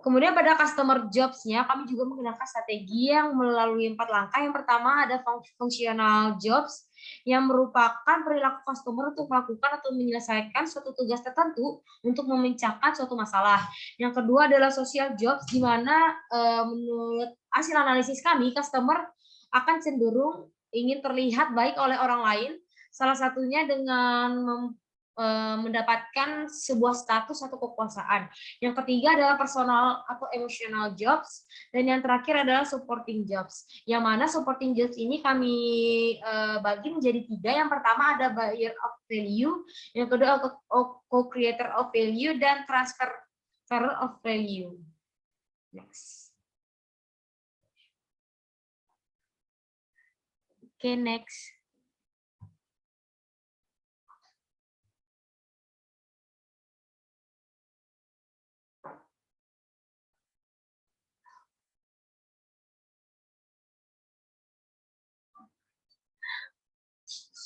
Kemudian pada customer jobs-nya, kami juga menggunakan strategi yang melalui 4 langkah. Yang pertama ada functional jobs, yang merupakan perilaku customer untuk melakukan atau menyelesaikan suatu tugas tertentu untuk memecahkan suatu masalah. Yang kedua adalah social jobs, di mana menurut hasil analisis kami, customer akan cenderung ingin terlihat baik oleh orang lain, salah satunya dengan mendapatkan sebuah status atau kekuasaan. Yang ketiga adalah personal atau emotional jobs, dan yang terakhir adalah supporting jobs. Yang mana supporting jobs ini kami bagi menjadi 3. Yang pertama ada buyer of value, yang kedua co-creator of value, dan transfer of value. Next. Oke, next.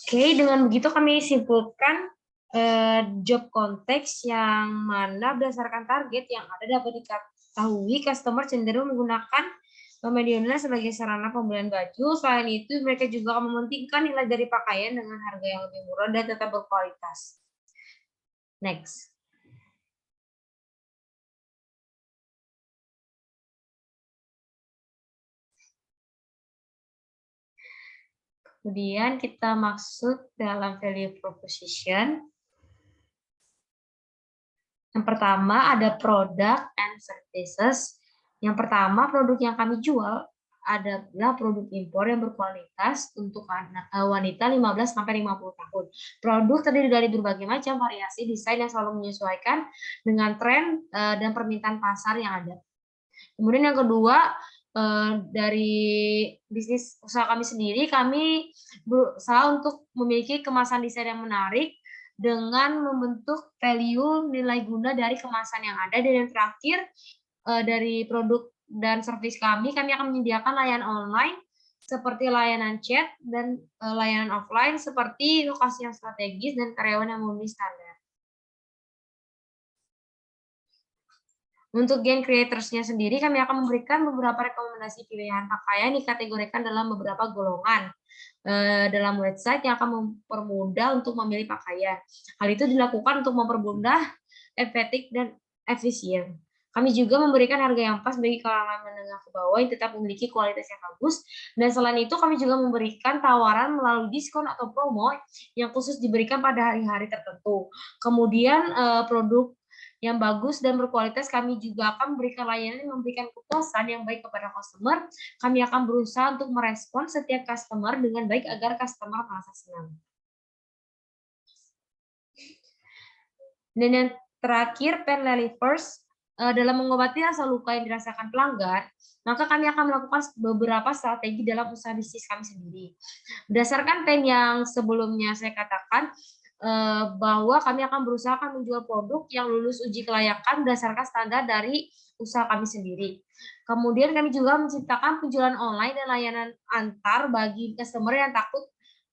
Oke, dengan begitu kami simpulkan job konteks yang mana berdasarkan target yang ada dapat diketahui customer cenderung menggunakan media online sebagai sarana pembelian baju. Selain itu, mereka juga akan mementingkan nilai dari pakaian dengan harga yang lebih murah dan tetap berkualitas. Next. Kemudian kita masuk dalam value proposition. Yang pertama ada product and services. Yang pertama, produk yang kami jual adalah produk impor yang berkualitas untuk wanita 15-50 tahun. Produk terdiri dari berbagai macam variasi desain yang selalu menyesuaikan dengan tren dan permintaan pasar yang ada. Kemudian yang kedua, dari bisnis usaha kami sendiri, kami berusaha untuk memiliki kemasan desain yang menarik dengan membentuk value nilai guna dari kemasan yang ada. Dan yang terakhir, dari produk dan servis kami akan menyediakan layanan online seperti layanan chat dan layanan offline seperti lokasi yang strategis dan karyawan yang memenuhi standar. Untuk gen creators-nya sendiri, kami akan memberikan beberapa rekomendasi pilihan pakaian dikategorikan dalam beberapa golongan dalam website yang akan mempermudah untuk memilih pakaian. Hal itu dilakukan untuk mempermudah, efektif, dan efisien. Kami juga memberikan harga yang pas bagi kalangan menengah ke bawah yang tetap memiliki kualitas yang bagus. Dan selain itu, kami juga memberikan tawaran melalui diskon atau promo yang khusus diberikan pada hari-hari tertentu. Kemudian produk yang bagus dan berkualitas, kami juga akan memberikan layanan yang memberikan kepuasan yang baik kepada customer. Kami akan berusaha untuk merespon setiap customer dengan baik agar customer merasa senang. Dan yang terakhir, pain relievers. Dalam mengobati rasa luka yang dirasakan pelanggan, maka kami akan melakukan beberapa strategi dalam usaha bisnis kami sendiri. Berdasarkan pain yang sebelumnya saya katakan, bahwa kami akan berusaha menjual produk yang lulus uji kelayakan berdasarkan standar dari usaha kami sendiri. Kemudian kami juga menciptakan penjualan online dan layanan antar bagi customer yang takut,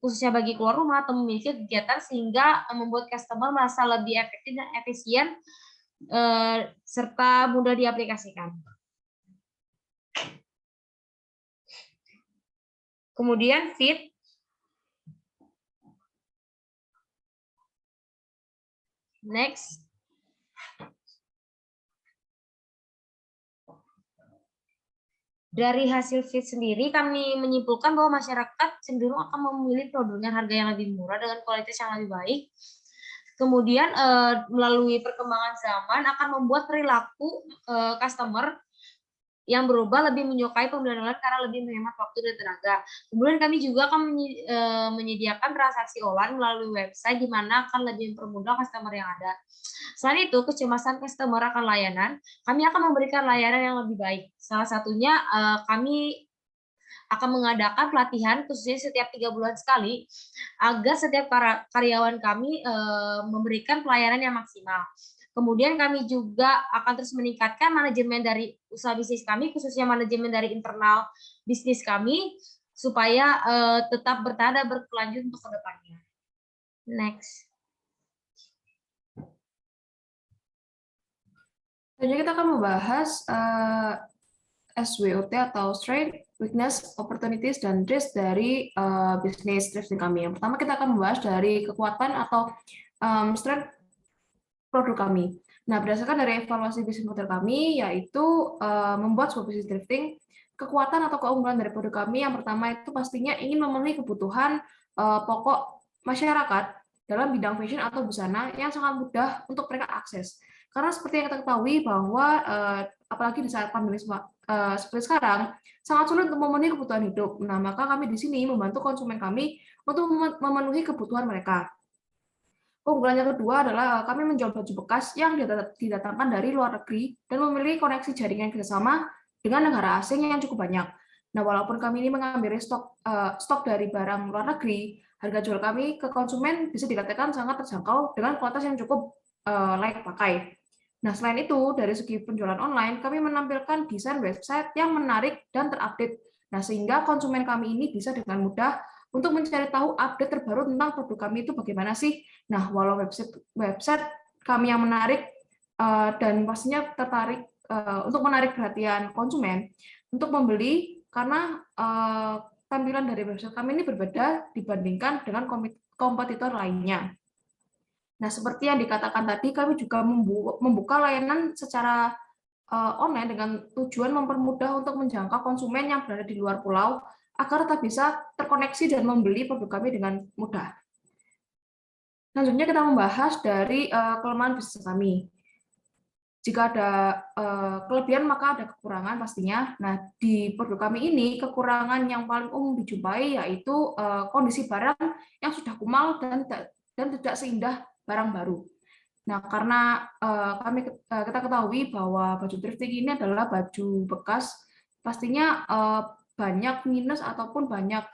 khususnya bagi keluar rumah atau memiliki kegiatan, sehingga membuat customer merasa lebih efektif dan efisien serta mudah diaplikasikan. Kemudian fit. Next. Dari hasil fit sendiri, kami menyimpulkan bahwa masyarakat cenderung akan memilih produk dengan harga yang lebih murah dengan kualitas yang lebih baik. Kemudian melalui perkembangan zaman akan membuat perilaku customer yang berubah, lebih menyukai pembelian online karena lebih menghemat waktu dan tenaga. Kemudian kami juga akan menyediakan transaksi online melalui website, di mana akan lebih mempermudah customer yang ada. Selain itu, kecemasan customer akan layanan, kami akan memberikan layanan yang lebih baik. Salah satunya kami akan mengadakan pelatihan khususnya setiap 3 bulan sekali, agar setiap karyawan kami memberikan pelayanan yang maksimal. Kemudian kami juga akan terus meningkatkan manajemen dari usaha bisnis kami, khususnya manajemen dari internal bisnis kami, supaya tetap bertahan dan berkelanjut untuk kedepannya. Next. Selanjutnya kita akan membahas SWOT atau Strength, Weakness, Opportunities, dan Risk dari bisnis thrifting kami. Yang pertama kita akan membahas dari kekuatan atau strength produk kami. Nah, berdasarkan dari evaluasi bisnis model kami, yaitu membuat sebuah bisnis thrifting, kekuatan atau keunggulan dari produk kami yang pertama itu pastinya ingin memenuhi kebutuhan pokok masyarakat dalam bidang fashion atau busana yang sangat mudah untuk mereka akses. Karena seperti yang kita ketahui bahwa apalagi di saat pandemi seperti sekarang, sangat sulit untuk memenuhi kebutuhan hidup. Nah, maka kami di sini membantu konsumen kami untuk memenuhi kebutuhan mereka. Keunggulan yang kedua adalah kami menjual baju bekas yang didatangkan dari luar negeri dan memiliki koneksi jaringan kerjasama dengan negara asing yang cukup banyak. Nah, walaupun kami ini mengambil stok dari barang luar negeri, harga jual kami ke konsumen bisa dikatakan sangat terjangkau dengan kualitas yang cukup layak pakai. Nah, selain itu, dari segi penjualan online, kami menampilkan desain website yang menarik dan terupdate. Nah, sehingga konsumen kami ini bisa dengan mudah untuk mencari tahu update terbaru tentang produk kami itu bagaimana sih. Nah, walau website kami yang menarik dan pastinya tertarik untuk menarik perhatian konsumen untuk membeli karena tampilan dari website kami ini berbeda dibandingkan dengan kompetitor lainnya. Nah, seperti yang dikatakan tadi, kami juga membuka layanan secara online dengan tujuan mempermudah untuk menjangkau konsumen yang berada di luar pulau agar tetap bisa terkoneksi dan membeli produk kami dengan mudah. Selanjutnya kita membahas dari kelemahan bisnis kami. Jika ada kelebihan maka ada kekurangan pastinya. Nah, di produk kami ini kekurangan yang paling umum dijumpai yaitu kondisi barang yang sudah kumal dan tidak seindah barang baru. Nah, karena kita ketahui bahwa baju thrifting ini adalah baju bekas, pastinya banyak minus ataupun banyak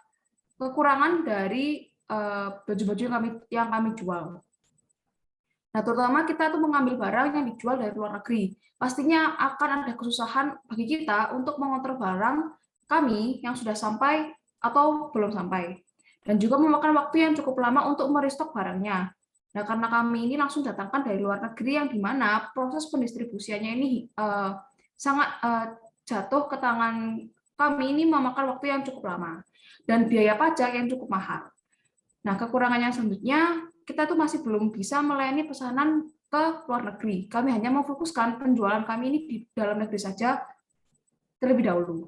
kekurangan dari baju-baju yang kami jual. Nah, terutama kita tuh mengambil barang yang dijual dari luar negeri. Pastinya akan ada kesusahan bagi kita untuk mengontrol barang kami yang sudah sampai atau belum sampai. Dan juga memakan waktu yang cukup lama untuk merestock barangnya. Nah, karena kami ini langsung datangkan dari luar negeri yang dimana proses pendistribusiannya ini sangat jatuh ke tangan kami ini memakan waktu yang cukup lama. Dan biaya pajak yang cukup mahal. Nah, kekurangannya selanjutnya, kita tuh masih belum bisa melayani pesanan ke luar negeri. Kami hanya memfokuskan penjualan kami ini di dalam negeri saja terlebih dahulu.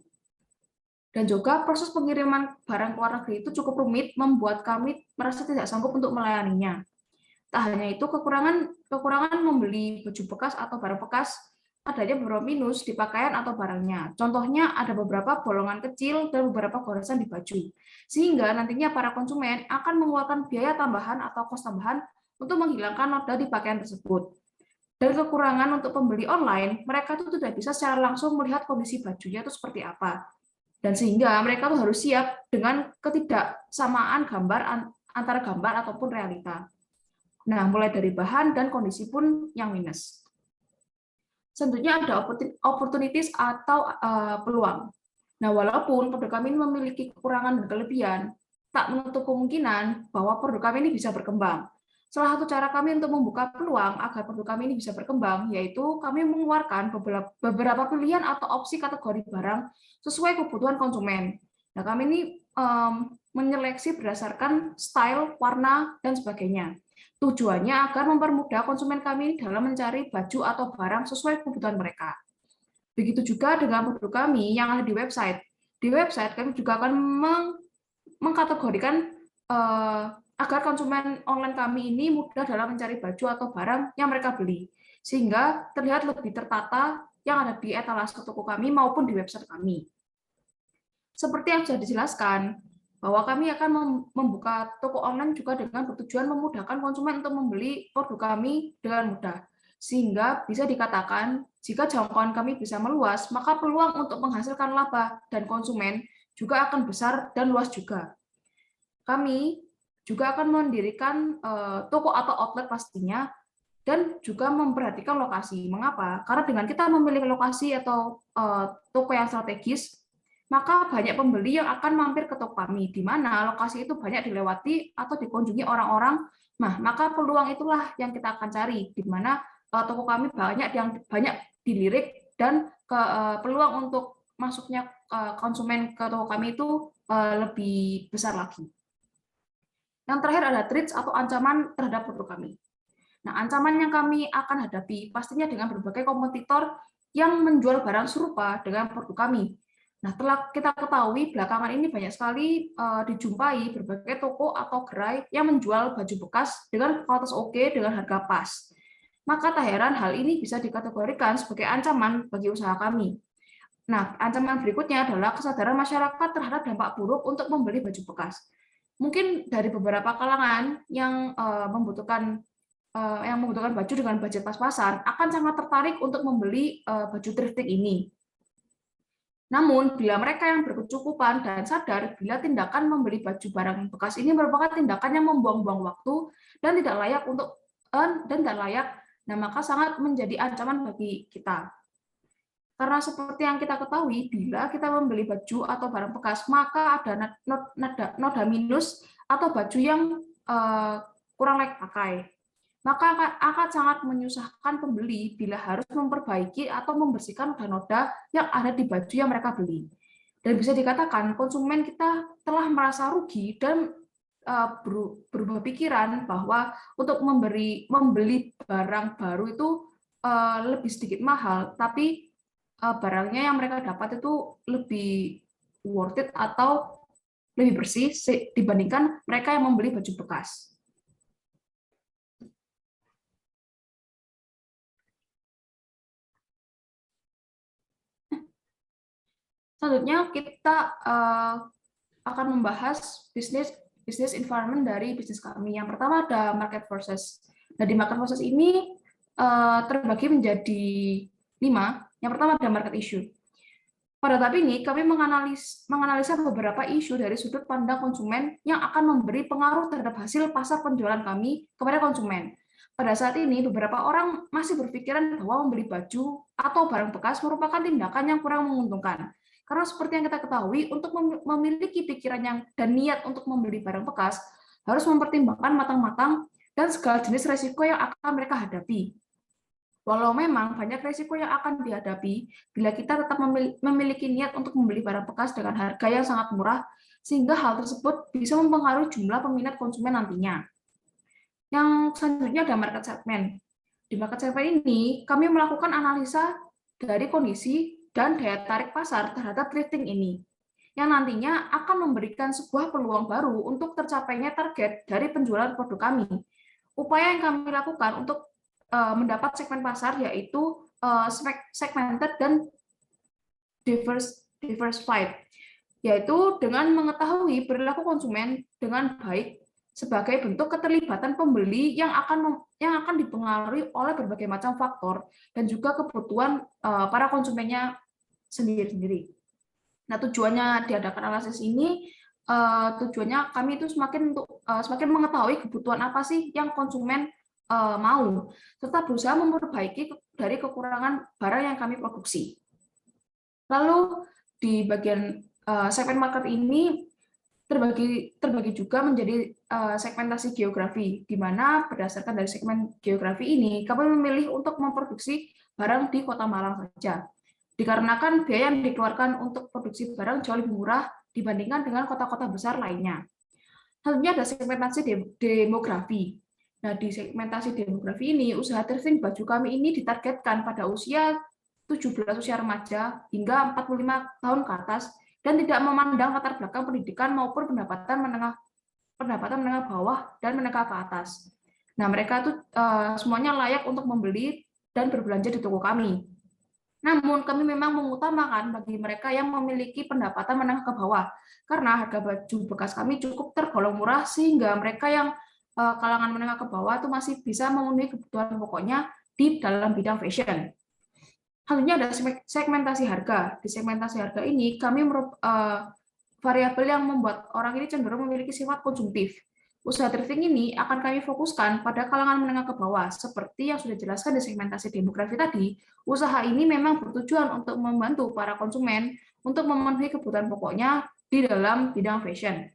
Dan juga proses pengiriman barang ke luar negeri itu cukup rumit, membuat kami merasa tidak sanggup untuk melayaninya. Tak hanya itu, kekurangan membeli baju bekas atau barang bekas, adanya beberapa minus di pakaian atau barangnya. Contohnya ada beberapa bolongan kecil dan beberapa goresan di baju. Sehingga nantinya para konsumen akan mengeluarkan biaya tambahan atau kos tambahan untuk menghilangkan noda di pakaian tersebut. Dan kekurangan untuk pembeli online, mereka tuh tidak bisa secara langsung melihat kondisi bajunya itu seperti apa. Dan sehingga mereka tuh harus siap dengan ketidaksamaan gambar antara gambar ataupun realita. Nah, mulai dari bahan dan kondisi pun yang minus. Tentunya ada opportunities atau peluang. Nah, walaupun produk kami ini memiliki kekurangan dan kelebihan, tak menutup kemungkinan bahwa produk kami ini bisa berkembang. Salah satu cara kami untuk membuka peluang agar produk kami ini bisa berkembang, yaitu kami mengeluarkan beberapa pilihan atau opsi kategori barang sesuai kebutuhan konsumen. Nah, kami ini menyeleksi berdasarkan style, warna, dan sebagainya. Tujuannya agar mempermudah konsumen kami dalam mencari baju atau barang sesuai kebutuhan mereka. Begitu juga dengan produk kami yang ada di website. Di website kami juga akan mengkategorikan agar konsumen online kami ini mudah dalam mencari baju atau barang yang mereka beli. Sehingga terlihat lebih tertata yang ada di etalase toko kami maupun di website kami. Seperti yang sudah dijelaskan, bahwa kami akan membuka toko online juga dengan bertujuan memudahkan konsumen untuk membeli produk kami dengan mudah. Sehingga bisa dikatakan, jika jangkauan kami bisa meluas, maka peluang untuk menghasilkan laba dan konsumen juga akan besar dan luas juga. Kami juga akan mendirikan toko atau outlet pastinya, dan juga memperhatikan lokasi. Mengapa? Karena dengan kita memilih lokasi atau toko yang strategis, maka banyak pembeli yang akan mampir ke toko kami, di mana lokasi itu banyak dilewati atau dikunjungi orang-orang. Nah, maka peluang itulah yang kita akan cari, di mana toko kami banyak dilirik, dan peluang untuk masuknya konsumen ke toko kami itu lebih besar lagi. Yang terakhir ada threats atau ancaman terhadap produk kami. Nah, ancaman yang kami akan hadapi pastinya dengan berbagai kompetitor yang menjual barang serupa dengan produk kami. Nah, telah kita ketahui belakangan ini banyak sekali dijumpai berbagai toko atau gerai yang menjual baju bekas dengan kualitas oke dengan harga pas. Maka tak heran hal ini bisa dikategorikan sebagai ancaman bagi usaha kami. Nah, ancaman berikutnya adalah kesadaran masyarakat terhadap dampak buruk untuk membeli baju bekas. Mungkin dari beberapa kalangan yang membutuhkan baju dengan budget pas-pasan akan sangat tertarik untuk membeli baju thrifting ini. Namun, bila mereka yang berkecukupan dan sadar bila tindakan membeli baju barang bekas ini merupakan tindakan yang membuang-buang waktu dan tidak layak nah maka sangat menjadi ancaman bagi kita. Karena seperti yang kita ketahui, bila kita membeli baju atau barang bekas, maka ada noda minus atau baju yang kurang layak pakai. Maka akan sangat menyusahkan pembeli bila harus memperbaiki atau membersihkan noda-noda yang ada di baju yang mereka beli. Dan bisa dikatakan konsumen kita telah merasa rugi dan berubah pikiran bahwa untuk membeli barang baru itu lebih sedikit mahal, tapi barangnya yang mereka dapat itu lebih worth it atau lebih bersih dibandingkan mereka yang membeli baju bekas. Selanjutnya kita akan membahas bisnis environment dari bisnis kami. Yang pertama ada market forces. Nah, di market forces ini terbagi menjadi 5. Yang pertama ada market issue. Pada tahap ini kami menganalisa beberapa isu dari sudut pandang konsumen yang akan memberi pengaruh terhadap hasil pasar penjualan kami kepada konsumen. Pada saat ini, beberapa orang masih berpikiran bahwa membeli baju atau barang bekas merupakan tindakan yang kurang menguntungkan. Karena seperti yang kita ketahui, untuk memiliki pikiran dan niat untuk membeli barang bekas, harus mempertimbangkan matang-matang dan segala jenis resiko yang akan mereka hadapi. Walau memang banyak resiko yang akan dihadapi, bila kita tetap memiliki niat untuk membeli barang bekas dengan harga yang sangat murah, sehingga hal tersebut bisa mempengaruhi jumlah peminat konsumen nantinya. Yang selanjutnya ada market segment. Di market segment ini, kami melakukan analisa dari kondisi dan daya tarik pasar terhadap thrifting ini, yang nantinya akan memberikan sebuah peluang baru untuk tercapainya target dari penjualan produk kami. Upaya yang kami lakukan untuk mendapat segmen pasar yaitu segmented dan diversified, yaitu dengan mengetahui perilaku konsumen dengan baik sebagai bentuk keterlibatan pembeli yang akan dipengaruhi oleh berbagai macam faktor dan juga kebutuhan para konsumennya sendiri-sendiri. Nah, tujuannya diadakan analisis ini tujuannya kami itu semakin mengetahui kebutuhan apa sih yang konsumen mau, serta berusaha memperbaiki dari kekurangan barang yang kami produksi. Lalu di bagian segmen market ini terbagi juga menjadi segmentasi geografi, di mana berdasarkan dari segmen geografi ini, kami memilih untuk memproduksi barang di Kota Malang saja. Dikarenakan biaya yang dikeluarkan untuk produksi barang jauh lebih murah dibandingkan dengan kota-kota besar lainnya. Selanjutnya ada segmentasi demografi. Nah, di segmentasi demografi ini, usaha thrifting baju kami ini ditargetkan pada usia 17 usia remaja hingga 45 tahun ke atas dan tidak memandang latar belakang pendidikan maupun pendapatan menengah bawah dan menengah ke atas. Nah, mereka itu semuanya layak untuk membeli dan berbelanja di toko kami. Namun, kami memang mengutamakan bagi mereka yang memiliki pendapatan menengah ke bawah, karena harga baju bekas kami cukup tergolong murah sehingga mereka yang kalangan menengah ke bawah itu masih bisa memenuhi kebutuhan pokoknya di dalam bidang fashion. Selanjutnya ada segmentasi harga. Di segmentasi harga ini kami variabel yang membuat orang ini cenderung memiliki sifat konsumtif. Usaha thrifting ini akan kami fokuskan pada kalangan menengah ke bawah. Seperti yang sudah dijelaskan di segmentasi demografi tadi, usaha ini memang bertujuan untuk membantu para konsumen untuk memenuhi kebutuhan pokoknya di dalam bidang fashion.